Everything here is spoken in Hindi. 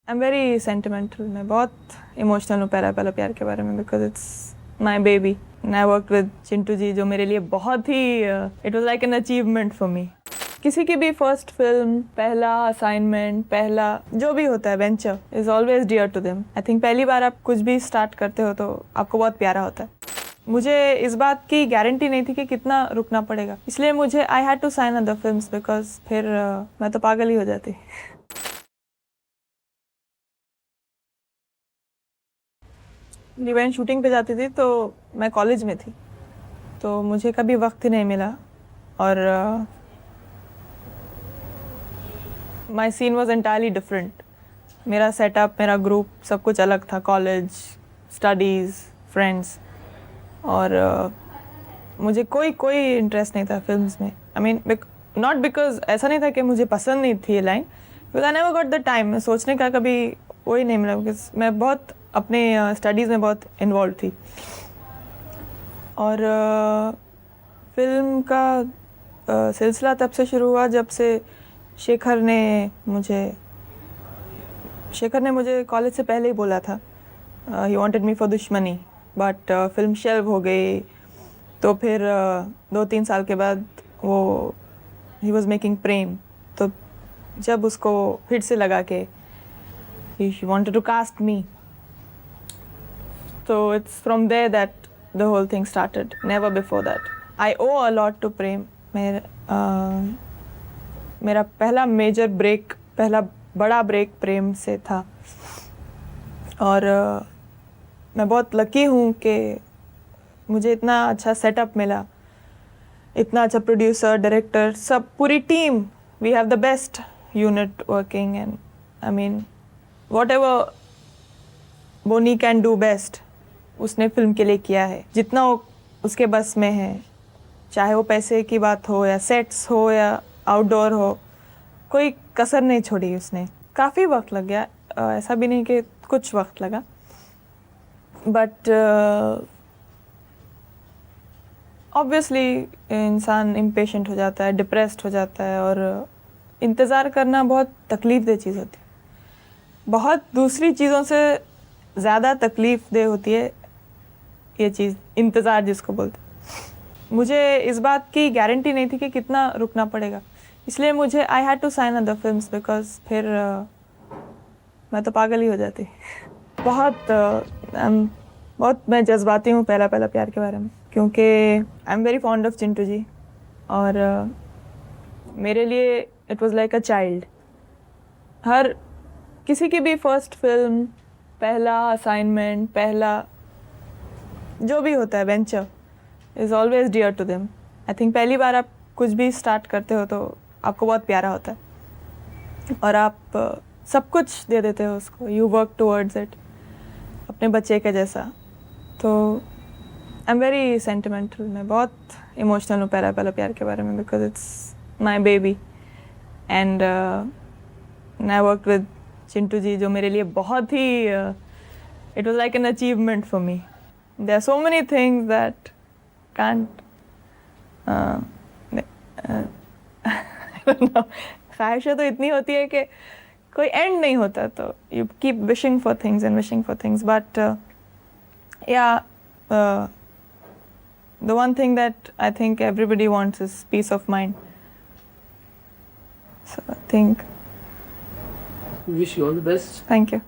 I am very sentimental. मैं बहुत इमोशनल हूँ पहला पहला प्यार के बारे में, because it's my baby and I work with Chintu ji, जो मेरे लिए बहुत ही it was like an achievement for me. किसी की भी फर्स्ट फिल्म, पहला असाइनमेंट, पहला जो भी होता है venture is always dear to them. I think पहली बार आप कुछ भी स्टार्ट करते हो तो आपको बहुत प्यारा होता है। मुझे इस बात की गारंटी नहीं थी कि कितना रुकना पड़ेगा, इसलिए मुझे I had to sign other films because फिर मैं तो पागल ही हो जाती। इवेंट शूटिंग पे जाती थी तो मैं कॉलेज में थी, तो मुझे कभी वक्त ही नहीं मिला और माई सीन वॉज एंटायरली डिफरेंट। मेरा सेटअप, मेरा ग्रुप, सब कुछ अलग था। कॉलेज, स्टडीज़, फ्रेंड्स, और मुझे कोई इंटरेस्ट नहीं था फिल्म्स में। आई मीन नॉट बिकॉज ऐसा नहीं था कि मुझे पसंद नहीं थी ये line, because I never got the time. मैं सोचने का कभी वही नहीं मिला, बिकॉज मैं बहुत अपने स्टडीज़ में बहुत इन्वॉल्व थी। और फिल्म का सिलसिला तब से शुरू हुआ जब से शेखर ने मुझे कॉलेज से पहले ही बोला था, ही वांटेड मी फॉर दुश्मनी, बट फिल्म शेल्व हो गई। तो फिर 2-3 साल के बाद वो ही वॉज मेकिंग प्रेम, तो जब उसको फिर से लगा के ही वांटेड टू कास्ट मी, तो it's from there that the whole thing started, never before that. I owe a lot to Prem. मेरा पहला मेजर ब्रेक, पहला बड़ा ब्रेक प्रेम से था, और मैं बहुत लकी हूँ कि मुझे इतना अच्छा सेटअप मिला, इतना अच्छा प्रोड्यूसर, डायरेक्टर, सब पूरी team. We have the best unit working and I mean whatever Boney can do best उसने फिल्म के लिए किया है, जितना उसके बस में है। चाहे वो पैसे की बात हो या सेट्स हो या आउटडोर हो, कोई कसर नहीं छोड़ी उसने। काफ़ी वक्त लग गया, ऐसा भी नहीं कि कुछ वक्त लगा, बट ऑब्वियसली इंसान इम्पेशेंट हो जाता है, डिप्रेस्ड हो जाता है, और इंतज़ार करना बहुत तकलीफ़देह चीज़ होती है। बहुत दूसरी चीज़ों से ज़्यादा तकलीफ़देह होती है ये चीज़, इंतज़ार जिसको बोलते हैं। मुझे इस बात की गारंटी नहीं थी कि कितना रुकना पड़ेगा, इसलिए मुझे I had to sign other films because फिर मैं तो पागल ही हो जाती। बहुत मैं जज्बाती हूँ पहला पहला प्यार के बारे में, क्योंकि I am very fond of Chintu ji, और मेरे लिए it was like a child. हर किसी की भी फर्स्ट फिल्म, पहला असाइनमेंट, पहला जो भी होता है venture is always dear to them. I think पहली बार आप कुछ भी स्टार्ट करते हो तो आपको बहुत प्यारा होता है, और आप सब कुछ दे देते हो उसको, यू वर्क टूवर्ड्स इट अपने बच्चे के जैसा। तो आई एम वेरी सेंटिमेंटल। मैं बहुत इमोशनल हूँ पहला पहला प्यार के बारे में, because it's my baby and I work with Chintu ji, जो मेरे लिए बहुत ही it was like an achievement for me. There are so many things that can't ख्वाहिशें तो इतनी होती है कि कोई एंड नहीं होता, तो you keep wishing for things and wishing for things, but या the one thing that I think everybody wants is peace of mind. So I think We wish you all the best. thank you.